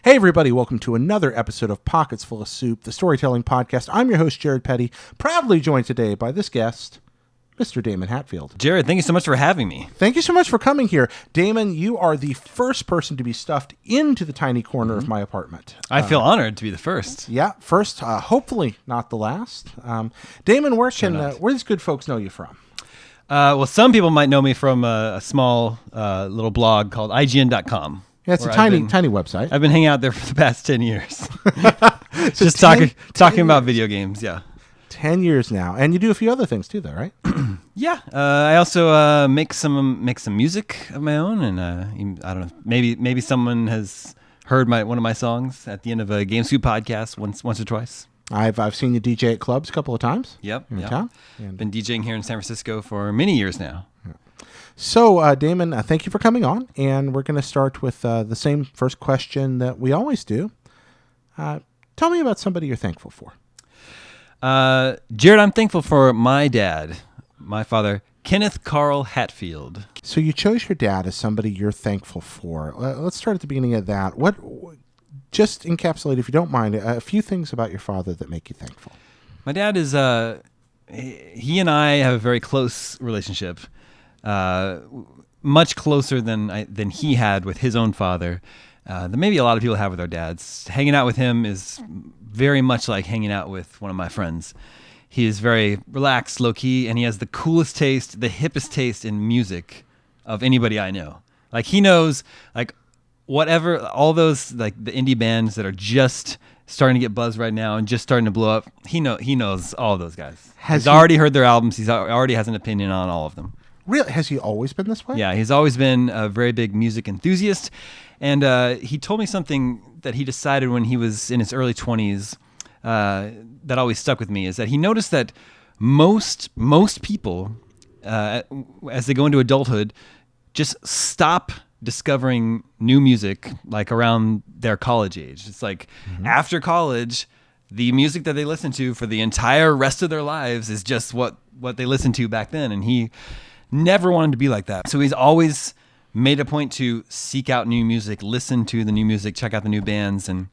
Hey everybody, welcome to another episode of Pockets Full of Soup, the storytelling podcast. I'm your host, Jared Petty, proudly joined today by this guest, Mr. Daemon Hatfield. Jared, thank you so much for having me. Thank you so much for coming here. Damon, you are the first person to be stuffed into the tiny corner of my apartment. I feel honored to be the first. Yeah, first, hopefully not the last. Damon, where these good folks know you from? Well, some people might know me from a small little blog called IGN.com. Yeah, it's a tiny website. I've been hanging out there for the past 10 years. So Just talking about video games, yeah. 10 years now. And you do a few other things too, though, right? Yeah. I also make some music of my own, and I don't know, maybe someone has heard one of my songs at the end of a Game Scoop podcast once or twice. I've seen you DJ at clubs a couple of times. Yep. In town. Been DJing here in San Francisco for many years now. So, Damon, thank you for coming on, and we're going to start with the same first question that we always do. Tell me about somebody you're thankful for. Jared, I'm thankful for my dad, my father, Kenneth Carl Hatfield. So you chose your dad as somebody you're thankful for. Let's start at the beginning of that. Just encapsulate, if you don't mind, a few things about your father that make you thankful. My dad is, he and I have a very close relationship. Much closer than he had with his own father, than maybe a lot of people have with their dads. Hanging out with him is very much like hanging out with one of my friends. He is very relaxed, low-key, and he has the coolest taste, the hippest taste in music of anybody I know. Like, he knows, like, whatever, all those, like, the indie bands that are just starting to get buzz right now and just starting to blow up, he knows all of those guys. He's already heard their albums. He's already has an opinion on all of them. Really? Has he always been this way? Yeah, he's always been a very big music enthusiast. And he told me something that he decided when he was in his early 20s that always stuck with me, is that he noticed that most people, as they go into adulthood, just stop discovering new music like around their college age. It's like after college, the music that they listen to for the entire rest of their lives is just what they listened to back then. And he never wanted to be like that. So he's always made a point to seek out new music, listen to the new music, check out the new bands. And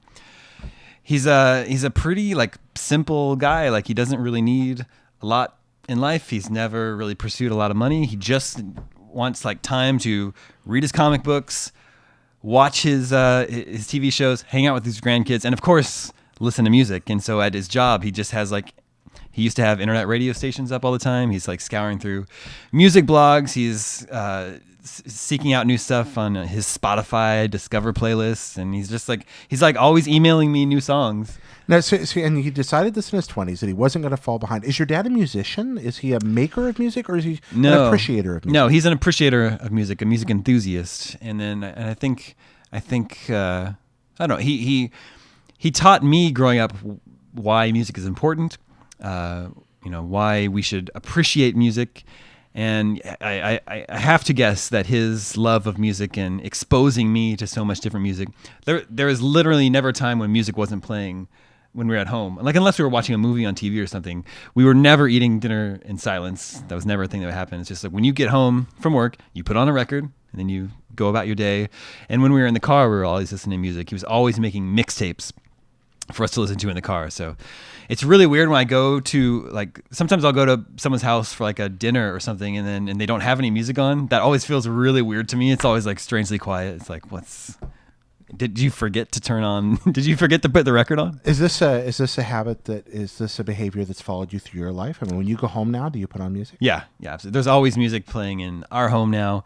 he's a pretty like simple guy. Like, he doesn't really need a lot in life. He's never really pursued a lot of money. He just wants like time to read his comic books, watch his TV shows, hang out with his grandkids, and of course listen to music. And so at his job, he just has like, he used to have internet radio stations up all the time. He's like scouring through music blogs. He's seeking out new stuff on his Spotify Discover playlists, and he's like always emailing me new songs. Now, and he decided this in his 20s that he wasn't going to fall behind. Is your dad a musician? Is he a maker of music, or is he an appreciator of music? No, he's an appreciator of music, a music enthusiast. And I think I don't know. He taught me growing up why music is important. Why we should appreciate music. And I have to guess that his love of music and exposing me to so much different music, there is literally never a time when music wasn't playing when we were at home. Like, unless we were watching a movie on TV or something, we were never eating dinner in silence. That was never a thing that would happen. It's just like when you get home from work, you put on a record and then you go about your day. And when we were in the car, we were always listening to music. He was always making mixtapes for us to listen to in the car. So it's really weird when I go to, like, sometimes I'll go to someone's house for like a dinner or something, and they don't have any music on. That always feels really weird to me. It's always like strangely quiet. It's like, did you forget to turn on? Did you forget to put the record on? Is this a habit is this a behavior that's followed you through your life? I mean, when you go home now, do you put on music? Yeah, absolutely. There's always music playing in our home now,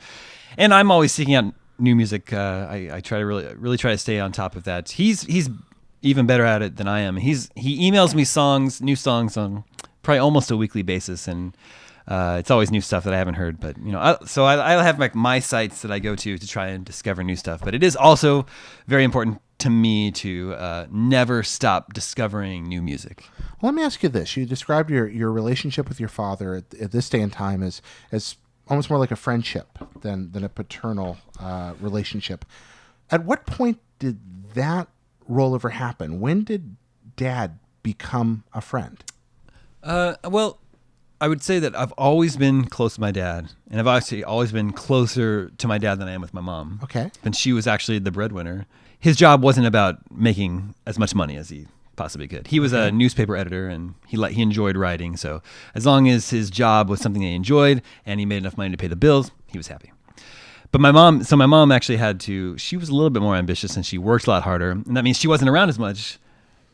and I'm always seeking out new music. I try to really try to stay on top of that. He's even better at it than I am. He emails me new songs on probably almost a weekly basis, and it's always new stuff that I haven't heard. But I have like my sites that I go to try and discover new stuff. But it is also very important to me to never stop discovering new music. Well, let me ask you this: you described your relationship with your father at this day and time as almost more like a friendship than a paternal relationship. At what point did that rollover happen? When did Dad become a friend? Well, I would say that I've always been close to my dad, and I've actually always been closer to my dad than I am with my mom. Okay. And she was actually the breadwinner. his job wasn't about making as much money as he possibly could. He was a newspaper editor, and he enjoyed writing. So as long as his job was something that he enjoyed and he made enough money to pay the bills, he was happy. But my mom actually she was a little bit more ambitious, and she worked a lot harder, and that means she wasn't around as much.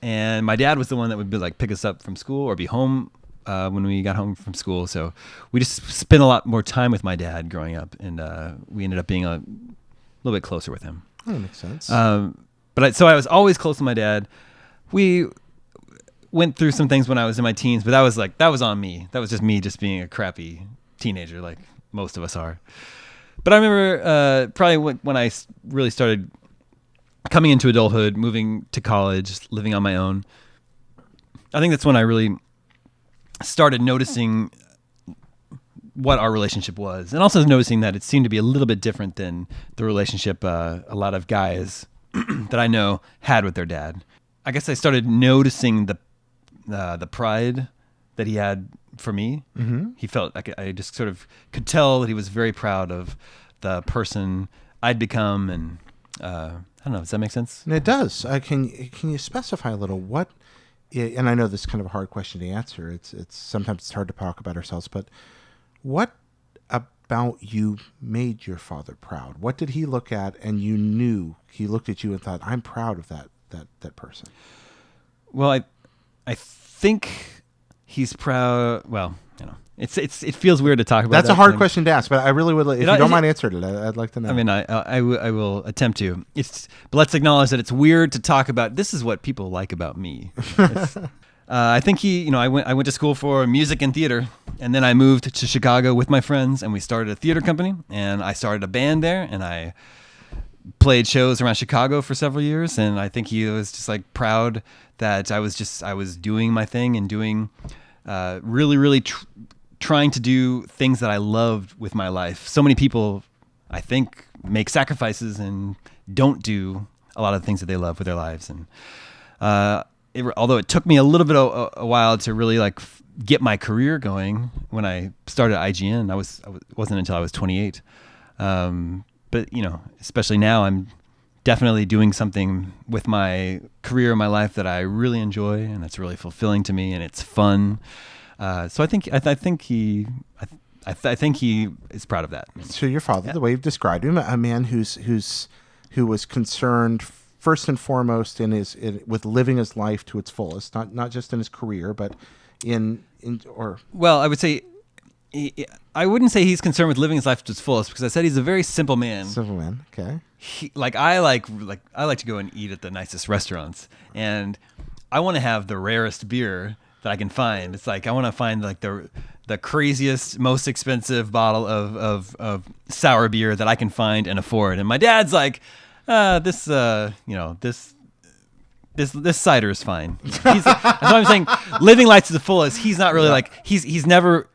And my dad was the one that would be like pick us up from school or be home when we got home from school. So we just spent a lot more time with my dad growing up, and we ended up being a little bit closer with him. That makes sense. So I was always close to my dad. We went through some things when I was in my teens, but that was on me. That was just me just being a crappy teenager, like most of us are. But I remember probably when I really started coming into adulthood, moving to college, living on my own. I think that's when I really started noticing what our relationship was, and also noticing that it seemed to be a little bit different than the relationship a lot of guys that I know had with their dad. I guess I started noticing the pride that he had for me. Mm-hmm. He felt like I just sort of could tell that he was very proud of the person I'd become, and I don't know. Does that make sense? It does. Can you specify a little what? And I know this is kind of a hard question to answer. It's sometimes it's hard to talk about ourselves, but what about you made your father proud? What did he look at and you knew he looked at you and thought, I'm proud of that person? Well, I think he's proud. Well, it feels weird to talk about. That's a hard question to ask, but I really would. If you don't mind answering it, I'd like to know. I mean, I will attempt to. But let's acknowledge that it's weird to talk about. This is what people like about me. I think I went to school for music and theater, and then I moved to Chicago with my friends, and we started a theater company, and I started a band there, and I played shows around Chicago for several years, and I think he was just like proud that I was doing my thing and doing really trying to do things that I loved with my life. So many people, I think, make sacrifices and don't do a lot of things that they love with their lives. And although it took me a little bit a while to really get my career going when I started IGN, it wasn't until I was 28. But especially now, I'm definitely doing something with my career, my life that I really enjoy, and it's really fulfilling to me, and it's fun. So I think he is proud of that. So your father, the way you've described him, a man who was concerned first and foremost with living his life to its fullest, not just in his career, but Well, I would say. I wouldn't say he's concerned with living his life to its fullest, because I said he's a very simple man. Simple man, okay. I like to go and eat at the nicest restaurants, and I want to have the rarest beer that I can find. It's like I want to find the craziest, most expensive bottle of sour beer that I can find and afford. And my dad's like, this cider is fine. That's what I'm saying. Living life to the fullest. He's not really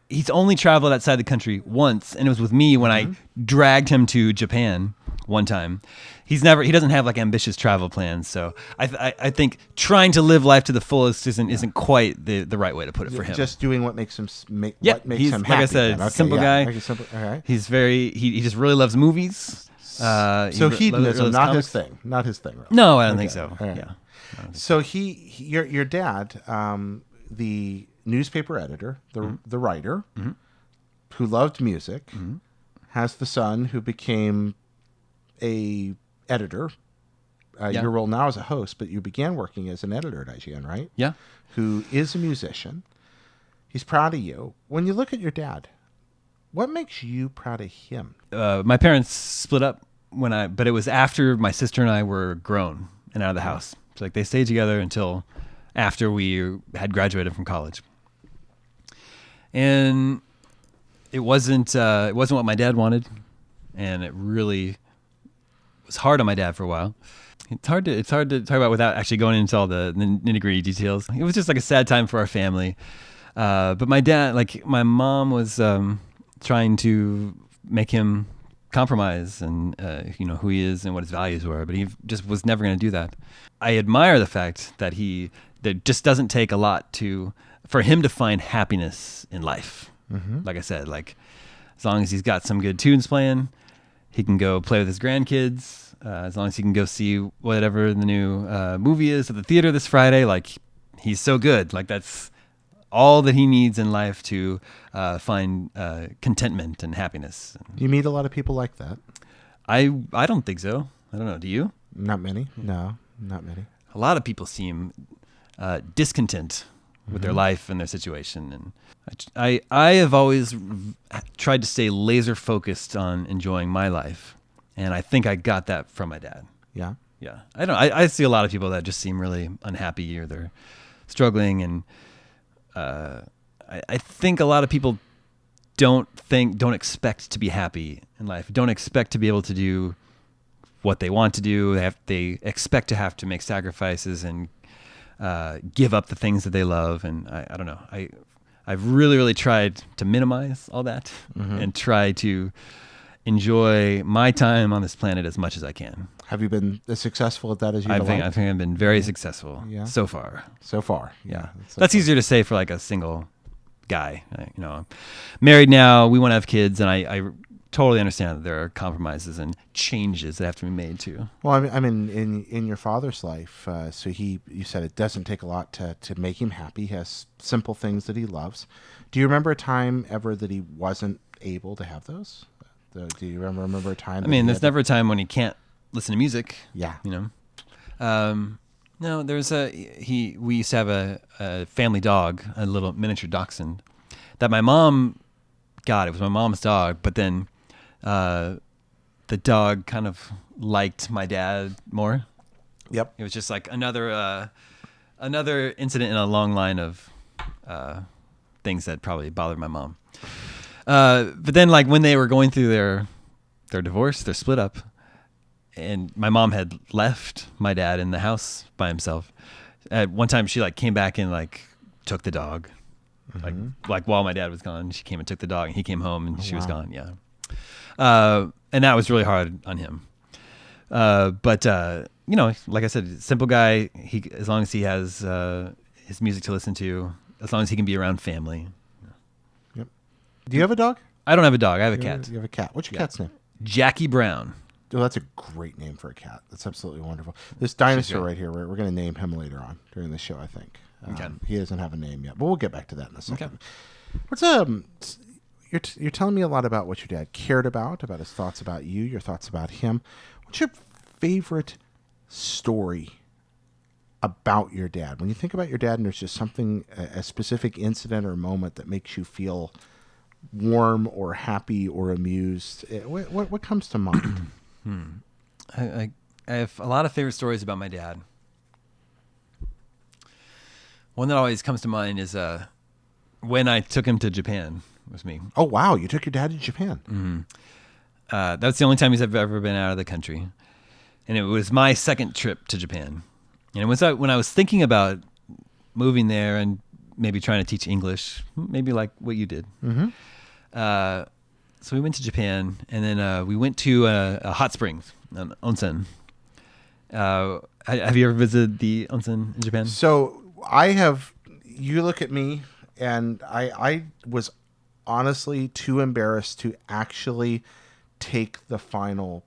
he's only traveled outside the country once, and it was with me when I dragged him to Japan one time. He doesn't have ambitious travel plans. So I think trying to live life to the fullest isn't quite the right way to put it for him. Just doing what makes him him happy. Like I said, simple guy. All right. He's he just really loves movies. So hedonism, not his thing. Not his thing. Really. No, I don't think so. Right. Yeah. So your dad, the newspaper editor, the writer, mm-hmm. who loved music, mm-hmm. has the son who became a editor. Your role now is a host, but you began working as an editor at IGN, right? Yeah. Who is a musician. He's proud of you. When you look at your dad, what makes you proud of him? My parents split up but it was after my sister and I were grown and out of the house. So they stayed together until after we had graduated from college. And it wasn't what my dad wanted, and it really was hard on my dad for a while. It's hard to talk about without actually going into all the nitty-gritty details. It was just a sad time for our family. But my dad, my mom was trying to make him compromise and who he is and what his values were, but he just was never going to do that. I admire the fact that that just doesn't take a lot for him to find happiness in life. Mm-hmm. Like I said, as long as he's got some good tunes playing, he can go play with his grandkids. as long as he can go see whatever the new movie is at the theater this Friday, like he's so good. Like that's all that he needs in life to find contentment and happiness. You meet a lot of people like that? I don't think so. I don't know. Do you? Not many. No, not many. A lot of people seem discontent with their life and their situation, and I have always tried to stay laser focused on enjoying my life, and I think I got that from my dad. Yeah. Yeah, I see a lot of people that just seem really unhappy or they're struggling, and I think a lot of people don't expect to be happy in life, don't expect to be able to do what they want to do. They expect to have to make sacrifices and give up the things that they love, and I don't know. I've really tried to minimize all that and try to enjoy my time on this planet as much as I can. Have you been as successful at that as you'd I like? think I've been very successful so far. So far, Yeah, so that's far. easier to say for like a single guy. I'm married now. We want to have kids, and I totally understand that there are compromises and changes that have to be made too. Well, I mean, in your father's life, so you said it doesn't take a lot to make him happy. He has simple things that he loves. Do you remember a time ever that he wasn't able to have those? Do you remember a time? I mean, there's never a time when he can't listen to music. Yeah. No, there's we used to have a family dog, a little miniature dachshund that my mom got. It was my mom's dog, but then the dog kind of liked my dad more. Yep. It was just like another incident in a long line of things that probably bothered my mom. But then, like when they were going through their divorce, their split up, and my mom had left my dad in the house by himself. At one time, she like came back and like took the dog, like while my dad was gone. She came and took the dog, and he came home, and she was gone. Yeah, and that was really hard on him. But like I said, simple guy. He, as long as he has his music to listen to, as long as he can be around family. Yep. Do you have a dog? I don't have a dog. I have a cat. You have a cat. What's your cat's name? Jackie Brown. Oh, that's a great name for a cat. That's absolutely wonderful. This dinosaur right here, we're going to name him later on during the show, I think. Okay. He doesn't have a name yet, but we'll get back to that in a second. Okay. What's you're telling me a lot about what your dad cared about his thoughts about you, your thoughts about him. What's your favorite story about your dad? When you think about your dad and there's just something, a specific incident or moment that makes you feel warm or happy or amused, what comes to mind? I have a lot of favorite stories about my dad. One that always comes to mind is when I took him to Japan with me. Oh, wow. You took your dad to Japan. Mm-hmm. That's the only time he's ever been out of the country. And it was my second trip to Japan. And it was when I was thinking about moving there and maybe trying to teach English, maybe like what you did. Mm-hmm. So we went to Japan, and then we went to a hot springs, an onsen. Have you ever visited the onsen in Japan? So I have. You look at me, and I was honestly too embarrassed to actually take the final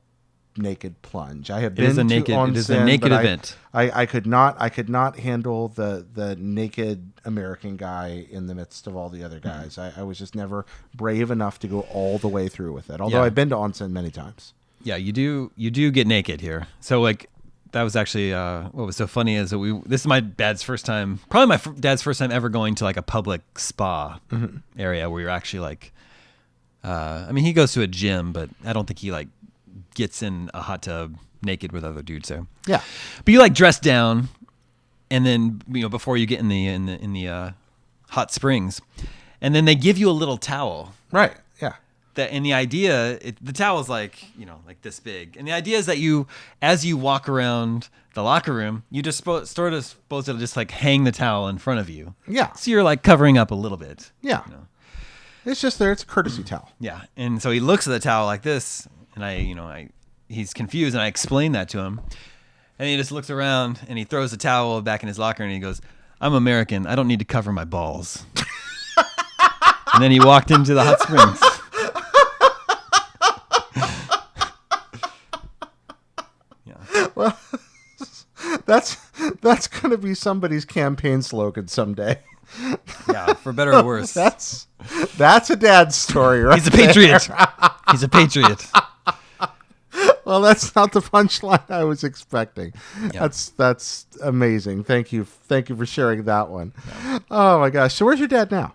naked plunge. I have been to onsen. It is a naked event. I could not handle the naked American guy in the midst of all the other guys. I was just never brave enough to go all the way through with it. Although I've been to onsen many times. Yeah, you do get naked here. So like that was actually what was so funny is that this is my dad's first time, probably my dad's first time ever going to like a public spa area where you're actually like, I mean, he goes to a gym, but I don't think he like gets in a hot tub naked with other dudes there. Yeah, but you like dress down, and then before you get in the hot springs, and then they give you a little towel. Right. Yeah. And the idea, the towel is like like this big, and the idea is that as you walk around the locker room, you just supposed to just like hang the towel in front of you. Yeah. So you're like covering up a little bit. Yeah. It's just there. It's a courtesy towel. Yeah. And so he looks at the towel like this, and he's confused, and I explain that to him, and he just looks around and he throws the towel back in his locker and he goes, "I'm American. I don't need to cover my balls." And then he walked into the hot springs. that's going to be somebody's campaign slogan someday. Yeah, for better or worse. That's a dad's story, right? He's a patriot. He's a patriot. Well, that's not the punchline I was expecting. Yeah. That's amazing. Thank you for sharing that one. Yeah. Oh my gosh! So where's your dad now?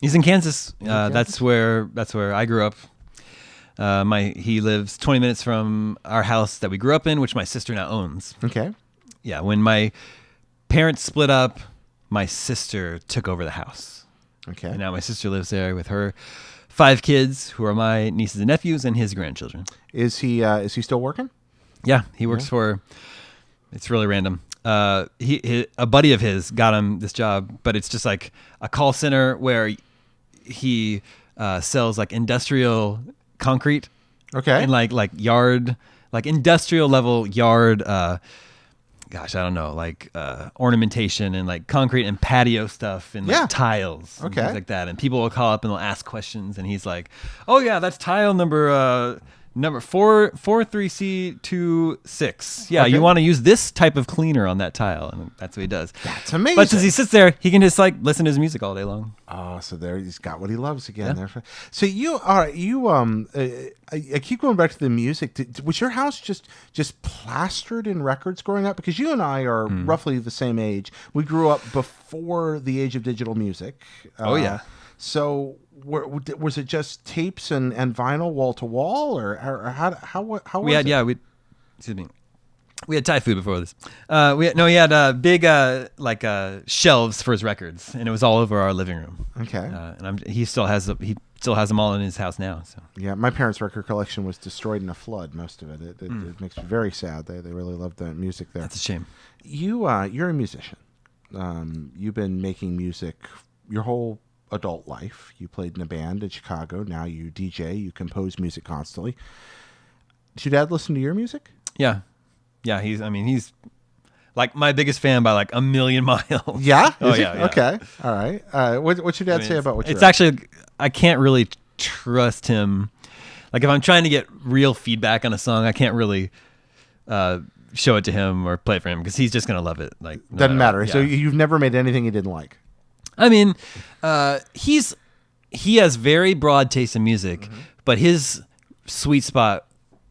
He's in Kansas. Kansas? That's where I grew up. He lives 20 minutes from our house that we grew up in, which my sister now owns. Okay. Yeah, when my parents split up, my sister took over the house. Okay. And now my sister lives there with her 5 kids, who are my nieces and nephews, and his grandchildren. Is he still working? Yeah, he works for. It's really random. A buddy of his got him this job, but it's just like a call center where he sells like industrial concrete. Okay. And like yard, like industrial level yard. Gosh, I don't know, like ornamentation and like concrete and patio stuff and like tiles and things like that. And people will call up and they'll ask questions, and he's like, "Oh yeah, that's tile number 43C26. Yeah, you want to use this type of cleaner on that tile," and that's what he does. That's amazing. But since he sits there, he can just like listen to his music all day long. Oh, so there he's got what he loves again. Yeah. There. So I keep going back to the music. Was your house just plastered in records growing up? Because you and I are roughly the same age. We grew up before the age of digital music. Oh yeah. So was it just tapes and vinyl wall to wall, or how was it? Excuse me. We had Thai food before this. He had big shelves for his records, and it was all over our living room. Okay. He still has them all in his house now. So yeah, my parents' record collection was destroyed in a flood. Most of it. It makes me very sad. They really loved the music there. That's a shame. You're a musician. You've been making music your whole adult life. You played in a band in Chicago. Now you DJ. You compose music constantly. Does your dad listen to your music? Yeah. Yeah, he's like my biggest fan by like a million miles. Yeah? Yeah. Okay. All right. What's your dad say about what you're It's actually, I can't really trust him. Like if I'm trying to get real feedback on a song, I can't really show it to him or play it for him because he's just going to love it. Like doesn't matter. Yeah. So you've never made anything he didn't like? I mean, he has very broad taste in music, but his sweet spot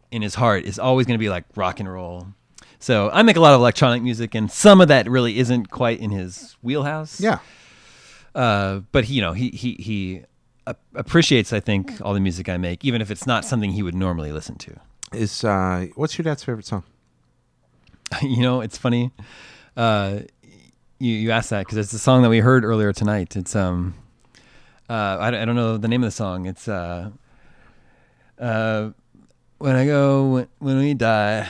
in his heart is always going to be like rock and roll. So I make a lot of electronic music, and some of that really isn't quite in his wheelhouse. Yeah. But he appreciates, I think, all the music I make, even if it's not something he would normally listen to. What's your dad's favorite song? It's funny. You asked that because it's the song that we heard earlier tonight. It's I don't know the name of the song. It's when we die.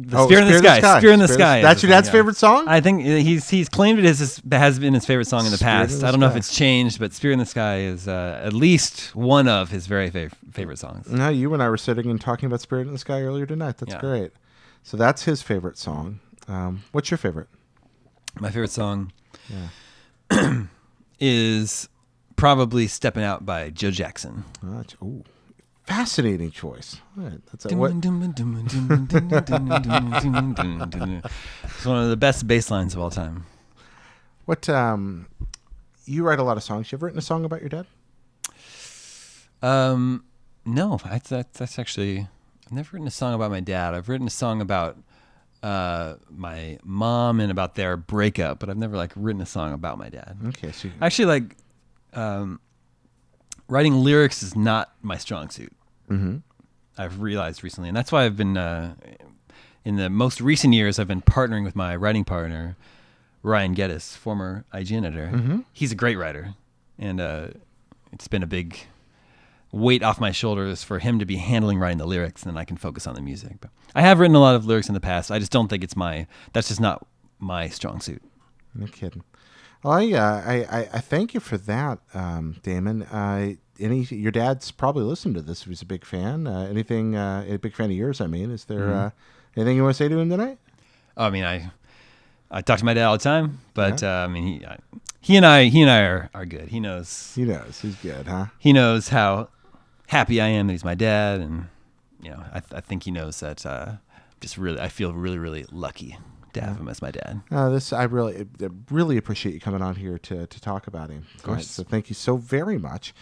Spirit in the Sky. Spirit in the Sky. That's your dad's favorite song? I think he's claimed it has been his favorite song in the past. I don't know if it's changed, but Spirit in the Sky is at least one of his very favorite songs. No, you and I were sitting and talking about Spirit in the Sky earlier tonight. That's great. So that's his favorite song. What's your favorite? My favorite song is probably Steppin' Out by Joe Jackson. Ooh. Fascinating choice. Right, that's It's one of the best bass lines of all time. What you write a lot of songs. You ever written a song about your dad? No, that's actually I've never written a song about my dad. I've written a song about my mom and about their breakup, but I've never like written a song about my dad. Okay, so actually writing lyrics is not my strong suit. Mm-hmm. I've realized recently, and that's why I've been in the most recent years I've been partnering with my writing partner Ryan Geddes, former IGN editor. Mm-hmm. He's a great writer, and it's been a big weight off my shoulders for him to be writing the lyrics, and then I can focus on the music. But I have written a lot of lyrics in the past. I just don't think that's just not my strong suit. No kidding. Well, I thank you for that, Damon. Your dad's probably listened to this. He was a big fan. A big fan of yours, I mean. Is there anything you want to say to him tonight? Oh, I mean, I talk to my dad all the time, but I mean, he and I are good. He knows. He's good, huh? He knows how happy I am that he's my dad, and I think he knows that I feel really, really lucky to have him as my dad. I really appreciate you coming on here to talk about him. Of course. Right, so thank you so very much.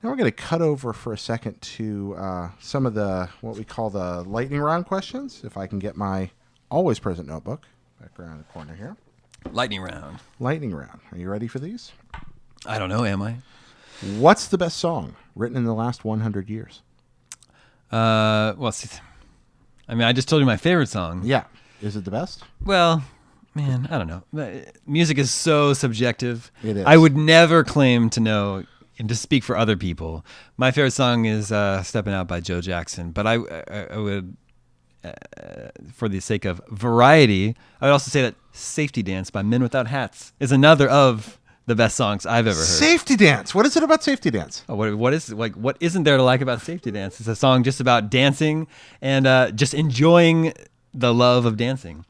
Now we're going to cut over for a second to some of the what we call the lightning round questions. If I can get my always present notebook back around the corner here. Lightning round. Lightning round. Are you ready for these? I don't know, am I? What's the best song written in the last 100 years? Well, I mean, I just told you my favorite song. Yeah. Is it the best? Well, man, I don't know. Music is so subjective. It is. I would never claim to know and to speak for other people. My favorite song is Steppin' Out by Joe Jackson. But I would, for the sake of variety, I would also say that Safety Dance by Men Without Hats is another of the best songs I've ever heard. Safety Dance. What is it about Safety Dance? Oh, what isn't there to like about Safety Dance? It's a song just about dancing and just enjoying the love of dancing.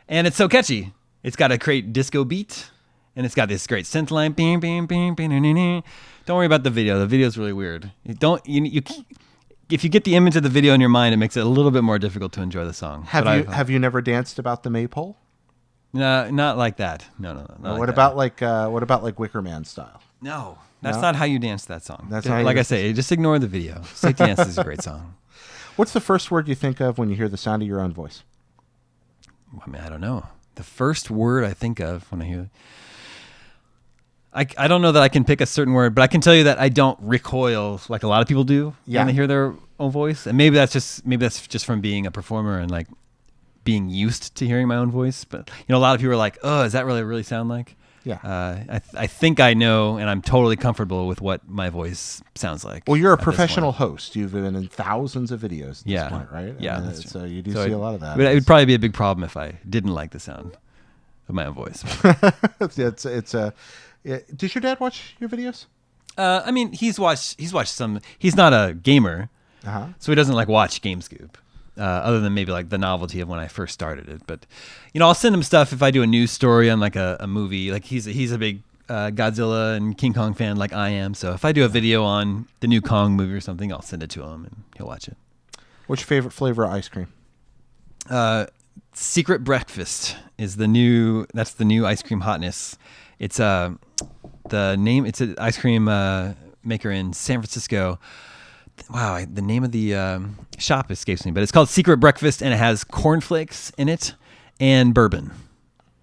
And it's so catchy. It's got a great disco beat, and it's got this great synth line. Bing, bing, bing, bing, bing, bing. Don't worry about the video. The video's really weird. If you get the image of the video in your mind, it makes it a little bit more difficult to enjoy the song. Have you never danced about the maypole? No, not like that. No. What about like Wicker Man style? No, that's not how you dance that song. That's not like I say. Just ignore the video. Safety Dance is a great song. What's the first word you think of when you hear the sound of your own voice? I mean, I don't know. The first word I think of when I hear I don't know that I can pick a certain word, but I can tell you that I don't recoil like a lot of people do when they hear their own voice. And maybe that's just from being a performer and like being used to hearing my own voice. But a lot of people are like, "Oh, does that really sound like?" Yeah. I think I know, and I'm totally comfortable with what my voice sounds like. Well, you're a professional host. You've been in thousands of videos at this point, right? Yeah. So you do see a lot of that. But it would probably be a big problem if I didn't like the sound of my own voice. Does your dad watch your videos? I mean, he's watched some. He's not a gamer, so he doesn't like watch GameScoop. Other than maybe like the novelty of when I first started it. But, I'll send him stuff if I do a news story on like a movie. Like he's a big Godzilla and King Kong fan like I am. So if I do a video on the new Kong movie or something, I'll send it to him and he'll watch it. What's your favorite flavor of ice cream? Secret Breakfast is the new ice cream hotness. It's it's an ice cream maker in San Francisco. Wow, the name of the shop escapes me, but it's called Secret Breakfast, and it has cornflakes in it and bourbon.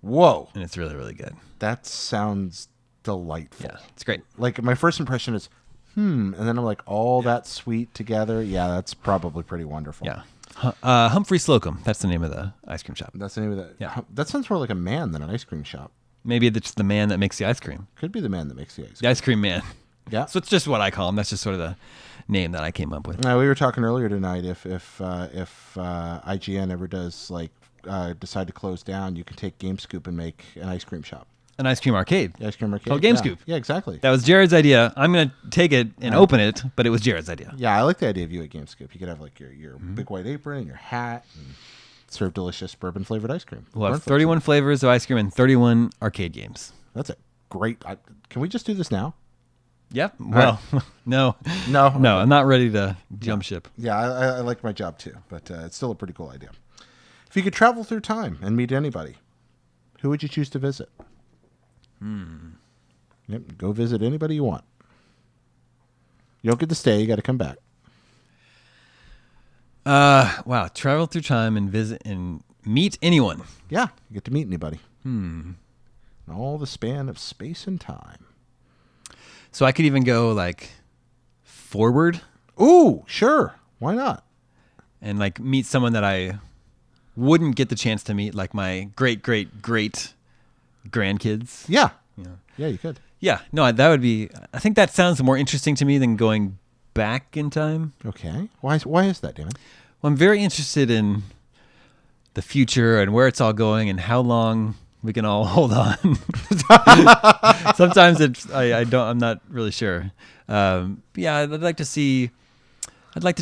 Whoa. And it's really, really good. That sounds delightful. Yeah, it's great. Like, my first impression is, and then I'm like, all that sweet together. Yeah, that's probably pretty wonderful. Yeah. Humphrey Slocum, that's the name of the ice cream shop. That's the name of that. Yeah. That sounds more like a man than an ice cream shop. Maybe it's the man that makes the ice cream. Could be the man that makes the ice cream. The ice cream man. Yeah. So it's just what I call him. That's just sort of the name that I came up with. We were talking earlier tonight. If IGN ever does decide to close down, you can take GameScoop and make an ice cream shop. An ice cream arcade. The ice cream arcade. Called GameScoop. Yeah, exactly. That was Jared's idea. I'm going to take it and open it, but it was Jared's idea. Yeah, I like the idea of you at GameScoop. You could have like your big white apron and your hat and serve delicious bourbon flavored ice cream. We'll have 31 flavors of ice cream and 31 arcade games. That's a great. Can we just do this now? Yep. Well, no. I'm not ready to jump ship. Yeah, I like my job too, but it's still a pretty cool idea. If you could travel through time and meet anybody, who would you choose to visit? Yep, go visit anybody you want. You don't get to stay. You got to come back. Wow. Travel through time and visit and meet anyone. Yeah, you get to meet anybody. In all the span of space and time. So I could even go like forward. Ooh, sure. Why not? And like meet someone that I wouldn't get the chance to meet, like my great grandkids. Yeah, you could. Yeah, no, that would be. I think that sounds more interesting to me than going back in time. Okay, why is that, Damon? Well, I'm very interested in the future and where it's all going and how long we can all hold on. Sometimes I'm not really sure. Yeah, I'd like to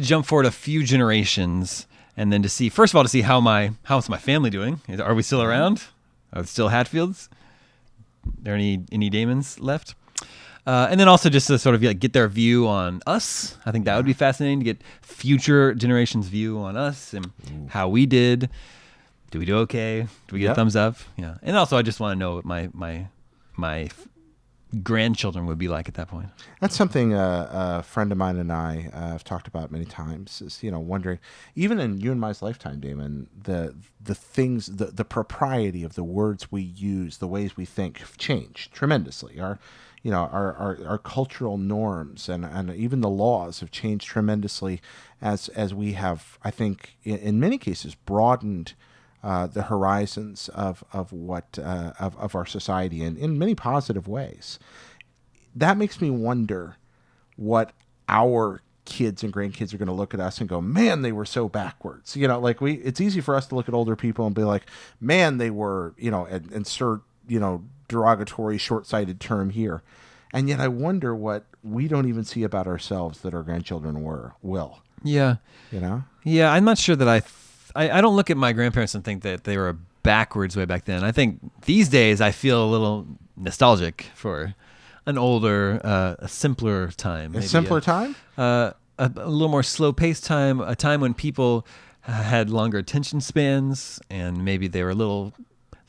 jump forward a few generations and then first of all, to see how's my family doing? Are we still around? Are there still Hatfields? Are there any Daemons left? And then also just to sort of get their view on us. I think that would be fascinating to get future generations' view on us and how we did. Do we do okay? Do we get a Yep. thumbs up? Yeah. And also, I just want to know what my grandchildren would be like at that point. That's something a friend of mine and I have talked about many times. Is wondering, even in you and my lifetime, Damon, the things, the propriety of the words we use, the ways we think, have changed tremendously. Our cultural norms and even the laws have changed tremendously as we have, I think, in many cases, broadened the horizons of our society in many positive ways. That makes me wonder what our kids and grandkids are going to look at us and go, man, they were so backwards. It's easy for us to look at older people and be like, man, they were, insert, derogatory, short-sighted term here. And yet I wonder what we don't even see about ourselves that our grandchildren will. Yeah. Yeah, I'm not sure that I don't look at my grandparents and think that they were backwards way back then. I think these days I feel a little nostalgic for an older, a simpler time. A simpler time? A little more slow-paced time, a time when people had longer attention spans and maybe they were a little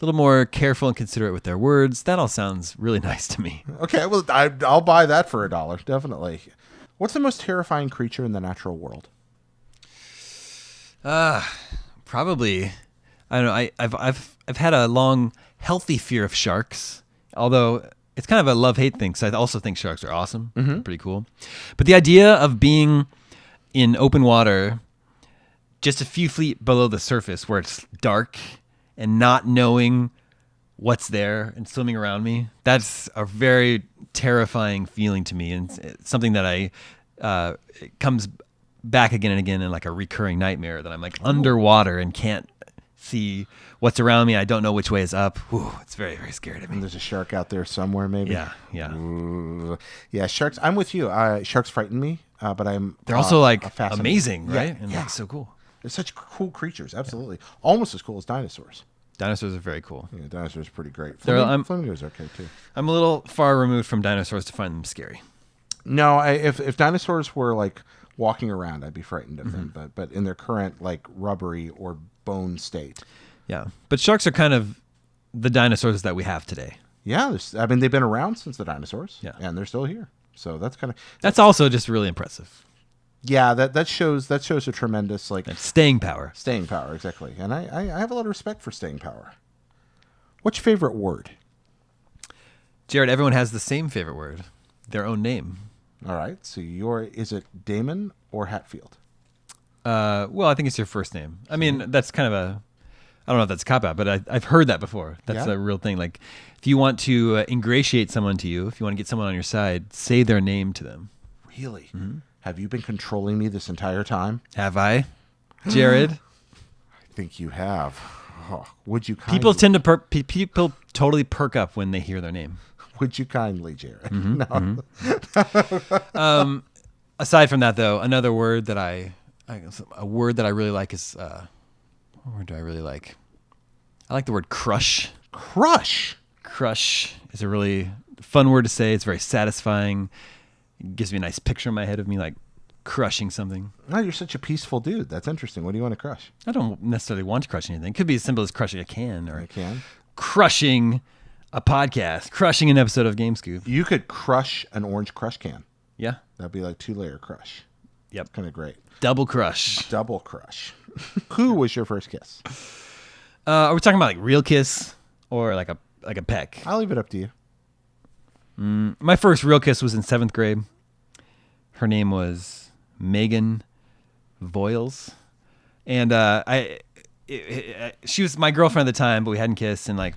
more careful and considerate with their words. That all sounds really nice to me. Okay, well, I'll buy that for $1, definitely. What's the most terrifying creature in the natural world? Probably, I don't know. I've had a long, healthy fear of sharks. Although it's kind of a love-hate thing, because I also think sharks are awesome, pretty cool. But the idea of being in open water, just a few feet below the surface, where it's dark and not knowing what's there and swimming around me, that's a very terrifying feeling to me, and it's something that it comes back again and again in like a recurring nightmare, that I'm like underwater and can't see what's around me. I don't know which way is up. Ooh, it's very, very scary to me. And there's a shark out there somewhere, maybe. Yeah. Ooh. Yeah, sharks. I'm with you. Sharks frighten me, but they're also like fascinated. amazing, right? Yeah, And yeah. like so cool. They're such cool creatures. Absolutely, almost as cool as dinosaurs. Dinosaurs are very cool. Yeah, dinosaurs are pretty great. I'm Flamingos are okay too. a little far removed from dinosaurs to find them scary. No, if dinosaurs were like walking around, I'd be frightened of them. But in their current like rubbery or bone state. Yeah, but sharks are kind of the dinosaurs that we have today. Yeah, they've been around since the dinosaurs. Yeah. And they're still here. So That's also just really impressive. Yeah, that shows a tremendous like That's staying power. staying power, exactly. And I have a lot of respect for staying power. What's your favorite word? Jared, everyone has the same favorite word, their own name. All right. So is it Daemon or Hatfield? Well, I think it's your first name. I mean, that's kind of I don't know if that's a cop-out, but I've heard that before. That's Yeah? a real thing. Like, if you want to ingratiate someone to you, if you want to get someone on your side, say their name to them. Really? Mm-hmm. Have you been controlling me this entire time? Have I, Jared? I think you have. Oh, would you kindly? People tend to people totally perk up when they hear their name. Would you kindly, Jared? Mm-hmm, No. Aside from that, though, another word that a word that I really like is what word do I really like? I like the word crush. Crush. Crush is a really fun word to say. It's very satisfying. It gives me a nice picture in my head of me like crushing something. Oh, you're such a peaceful dude. That's interesting. What do you want to crush? I don't necessarily want to crush anything. It could be as simple as crushing a can or I can. crushing a podcast, crushing an episode of Game Scoop. You could crush an orange crush can. Yeah. That'd be like 2-layer crush. Yep. Kind of great. Double crush. Double crush. Who was your first kiss? Are we talking about like real kiss or like a peck? I'll leave it up to you. My first real kiss was in 7th grade. Her name was Megan Voiles, and she was my girlfriend at the time, but we hadn't kissed. And like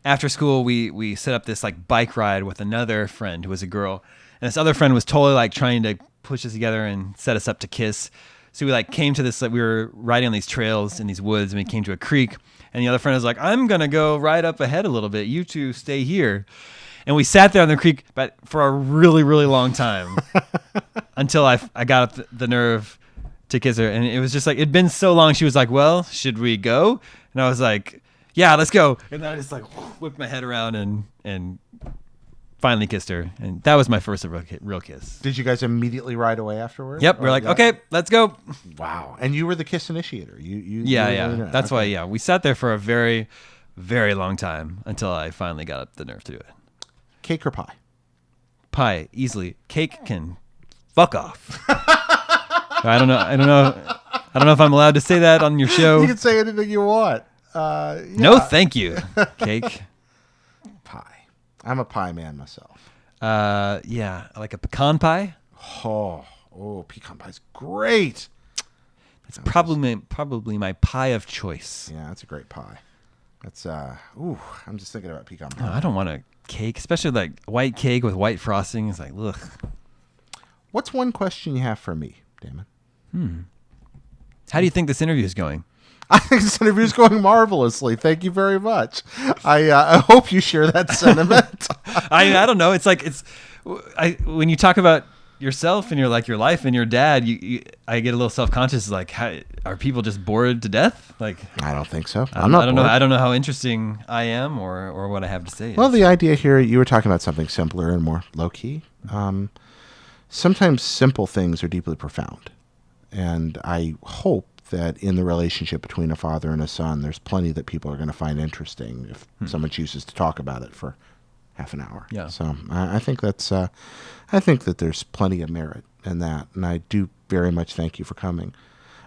after school, we set up this like bike ride with another friend who was a girl, and this other friend was totally like trying to push us together and set us up to kiss. So we like came to this, like we were riding on these trails in these woods, and we came to a creek, and the other friend was like, "I'm gonna go ride up ahead a little bit. You two stay here." And we sat there on the creek, but for a really, really long time until I got up the nerve to kiss her. And it was just like, it'd been so long. She was like, "Well, should we go?" And I was like, "Yeah, let's go." And then I just like whipped my head around and finally kissed her, and that was my first real kiss. Did you guys immediately ride away afterwards? Yep, we're like, okay, let's go. Wow. And you were the kiss initiator. Yeah. That's why. Yeah, we sat there for a very, very long time until I finally got up the nerve to do it. Cake or pie? Pie, easily. Cake can fuck off. I don't know if I'm allowed to say that on your show. You can say anything you want. No, thank you. Cake. Pie. I'm a pie man myself. Yeah, like a pecan pie. Oh, pecan pie's great. It's probably my pie of choice. Yeah, that's a great pie. That's I'm just thinking about pecan pie. No, I don't want a cake, especially like white cake with white frosting. It's like, ugh. What's one question you have for me, Damon? How do you think this interview is going? I think this interview is going marvelously. Thank you very much. I hope you share that sentiment. I don't know. It's like when you talk about yourself and your life and your dad, I get a little self-conscious. Like, are people just bored to death? Like, I don't think so. I don't know. I don't know how interesting I am or what I have to say. Well, the idea here, you were talking about something simpler and more low-key. Sometimes simple things are deeply profound. And I hope that in the relationship between a father and a son, there's plenty that people are going to find interesting if someone chooses to talk about it for half an hour. Yeah. So I think that there's plenty of merit in that, and I do very much thank you for coming.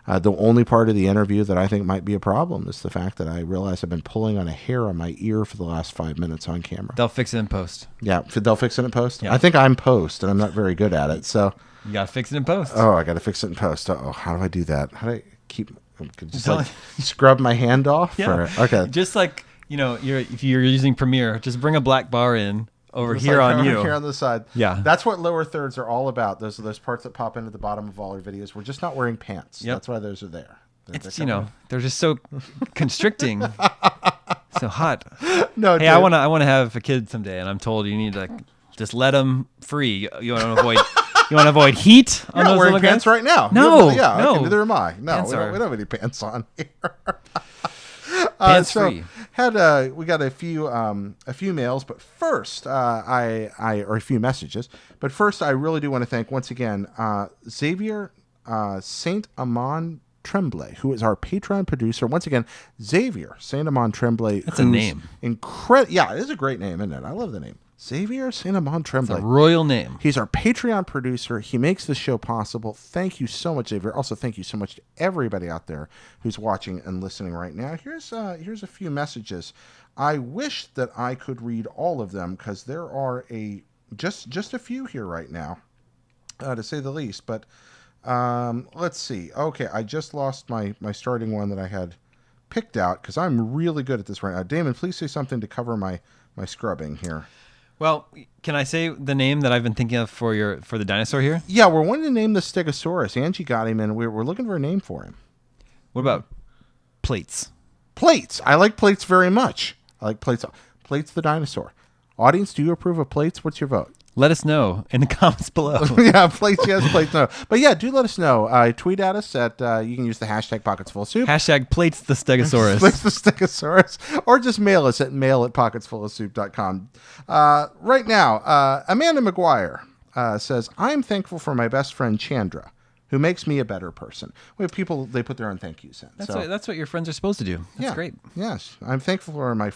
The only part of the interview that I think might be a problem is the fact that I realize I've been pulling on a hair on my ear for the last 5 minutes on camera. They'll fix it in post. Yeah, they'll fix it in post? Yeah. I think I'm post, and I'm not very good at it, so... You got to fix it in post. Oh, I got to fix it in post. How do I do that? How do I keep... Just like scrub my hand off? Yeah. Okay. Just like, if you're using Premiere, just bring a black bar in over Just here like on you. Here on the side. Yeah. That's what lower thirds are all about. Those are those parts that pop into the bottom of all our videos. We're just not wearing pants. Yep. That's why those are there. It's, they're just so constricting. So hot. No, hey, I want to have a kid someday, and I'm told you need to just let them free. You want to avoid heat on You're not those wearing little pants guys? right now. No, yeah, no. okay, neither am I. No, Pants we don't have any pants on here. Pants free. We got a few mails, but first or a few messages. But first, I really do want to thank once again Xavier Saint Amand Tremblay, who is our Patreon producer. Once again, Xavier Saint Amand Tremblay. That's a name. Yeah, it is a great name, isn't it? I love the name. Xavier Saint Amand Tremblay. It's a royal name. He's our Patreon producer. He makes the show possible. Thank you so much, Xavier. Also, thank you so much to everybody out there who's watching and listening right now. Here's a few messages. I wish that I could read all of them because there are just a few here right now, to say the least. But let's see. Okay, I just lost my starting one that I had picked out because I'm really good at this right now. Damon, please say something to cover my scrubbing here. Well, can I say the name that I've been thinking of for the dinosaur here? Yeah, we're wanting to name the Stegosaurus. Angie got him, and we're looking for a name for him. What about Plates? Plates. I like Plates very much. I like Plates. Plates the dinosaur. Audience, do you approve of Plates? What's your vote? Let us know in the comments below. Yeah, Plates yes, Plates no. But yeah, do let us know. Tweet at us at, you can use the hashtag PocketsFullOfSoup. Hashtag Plates the Stegosaurus. Plates the Stegosaurus. Or just mail us at mail@pocketsfullofsoup.com. Right now, Amanda McGuire says, I'm thankful for my best friend Chandra, who makes me a better person. We have people, they put their own thank yous in. That's what your friends are supposed to do. That's great. Yes. I'm thankful for my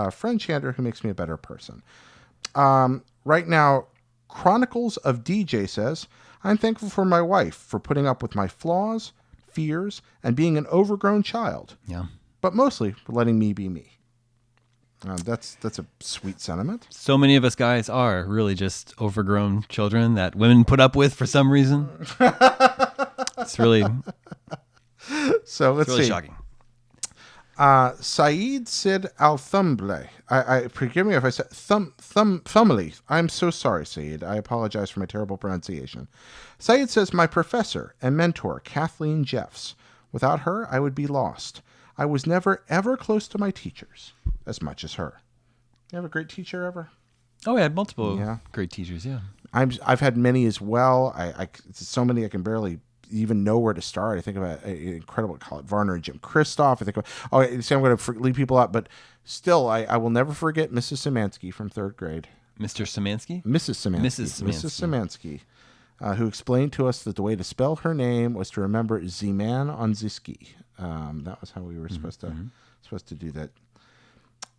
friend Chandra, who makes me a better person. Right now, Chronicles of DJ says, I'm thankful for my wife for putting up with my flaws, fears, and being an overgrown child. Yeah. But mostly for letting me be me. That's a sweet sentiment. So many of us guys are really just overgrown children that women put up with for some reason. It's really So let's see. shocking. Saeed Sid Al-Thumble. I forgive me if I said Thumley. I'm so sorry, Saeed. I apologize for my terrible pronunciation. Saeed says, my professor and mentor, Kathleen Jeffs. Without her, I would be lost. I was never, ever close to my teachers as much as her. You have a great teacher ever? Oh, I had multiple great teachers, yeah. I've had many as well. So many I can barely even know where to start. I think about an incredible college, Varner and Jim Kristoff. I think I'm going to leave people out, but still, I will never forget Mrs. Szymanski from third grade. Mr. Szymanski? Mrs. Szymanski. Mrs. Szymanski, who explained to us that the way to spell her name was to remember Z-Man on Ziski. That was how we were supposed to do that.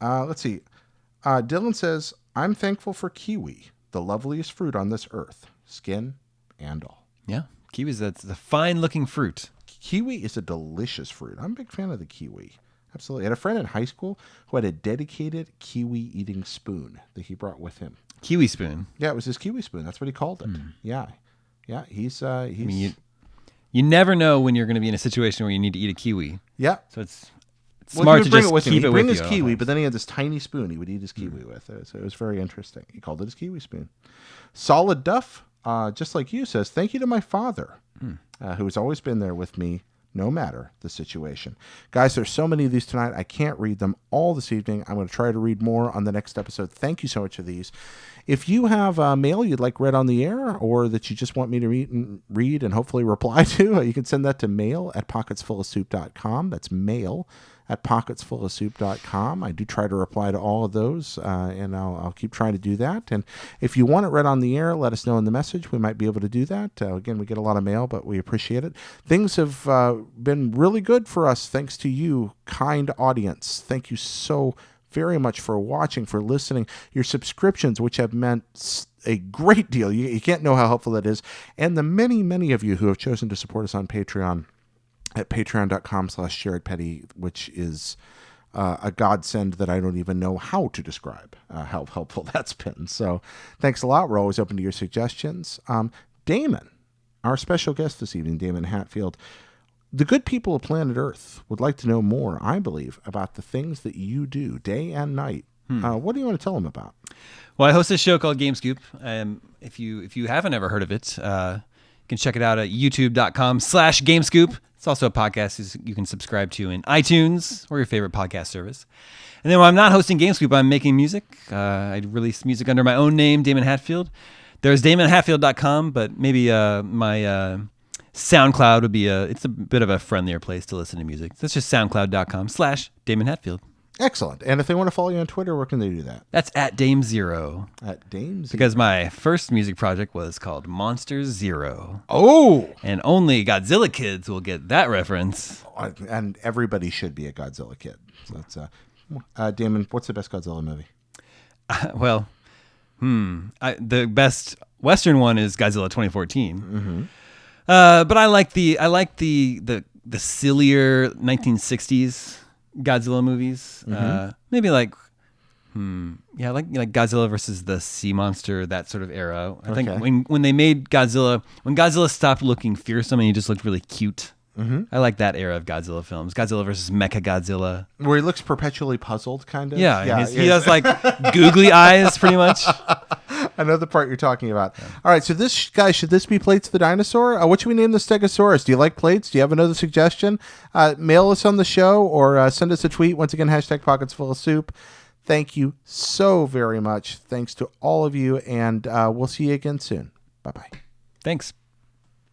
Let's see. Dylan says, I'm thankful for kiwi, the loveliest fruit on this earth, skin and all. Yeah, kiwi's that's a fine-looking fruit. Kiwi is a delicious fruit. I'm a big fan of the kiwi. Absolutely. I had a friend in high school who had a dedicated kiwi eating spoon that he brought with him. Kiwi spoon? Yeah, it was his kiwi spoon. That's what he called it. Yeah. He's I mean, you never know when you're going to be in a situation where you need to eat a kiwi. Yeah. So it's smart to just keep it with you. He'd bring his kiwi, but then he had this tiny spoon he would eat his kiwi with. So it was very interesting. He called it his kiwi spoon. Solid Duff, just like you, says, thank you to my father, who has always been there with me no matter the situation. Guys, there's so many of these tonight. I can't read them all this evening. I'm going to try to read more on the next episode. Thank you so much for these. If you have mail you'd like read on the air or that you just want me to read and hopefully reply to, you can send that to mail@pocketsfullofsoup.com. That's mail@pocketsfullofsoup.com. I do try to reply to all of those, and I'll keep trying to do that. And if you want it read on the air, let us know in the message. We might be able to do that. Again, we get a lot of mail, but we appreciate it. Things have been really good for us thanks to you, kind audience. Thank you so very much for watching, for listening. Your subscriptions, which have meant a great deal. You can't know how helpful that is. And the many, many of you who have chosen to support us on Patreon at patreon.com/JaredPetty, which is a godsend that I don't even know how to describe how helpful that's been. So thanks a lot. We're always open to your suggestions. Damon, our special guest this evening, Daemon Hatfield, the good people of planet Earth would like to know more, I believe, about the things that you do day and night. What do you want to tell them about? Well, I host a show called Game Scoop. If you haven't ever heard of it, you can check it out at youtube.com/GameScoop. It's also a podcast you can subscribe to in iTunes or your favorite podcast service. And then when I'm not hosting Game Scoop, I'm making music. I release music under my own name, Daemon Hatfield. There's DaemonHatfield.com, but maybe my SoundCloud would be it's a bit of a friendlier place to listen to music. That's just soundcloud.com/Daemon Hatfield. Excellent. And if they want to follow you on Twitter, where can they do that? That's at Dame0. At Dame0. Because my first music project was called Monster Zero. Oh! And only Godzilla kids will get that reference. And everybody should be a Godzilla kid. So that's Damon, what's the best Godzilla movie? The best Western one is Godzilla 2014. Mm-hmm. But I like the sillier 1960s Godzilla movies. Mm-hmm. Maybe like Godzilla versus the Sea Monster, that sort of era. I think when they made Godzilla, when Godzilla stopped looking fearsome and he just looked really cute. Mm-hmm. I like that era of Godzilla films. Godzilla versus Mechagodzilla, where he looks perpetually puzzled, kind of. Yeah. He has like googly eyes, pretty much. I know the part you're talking about. Yeah. All right, so should this be Plates the Dinosaur? What should we name the Stegosaurus? Do you like plates? Do you have another suggestion? Mail us on the show or send us a tweet. Once again, #PocketsFullOfSoup. Thank you so very much. Thanks to all of you, and we'll see you again soon. Bye-bye. Thanks.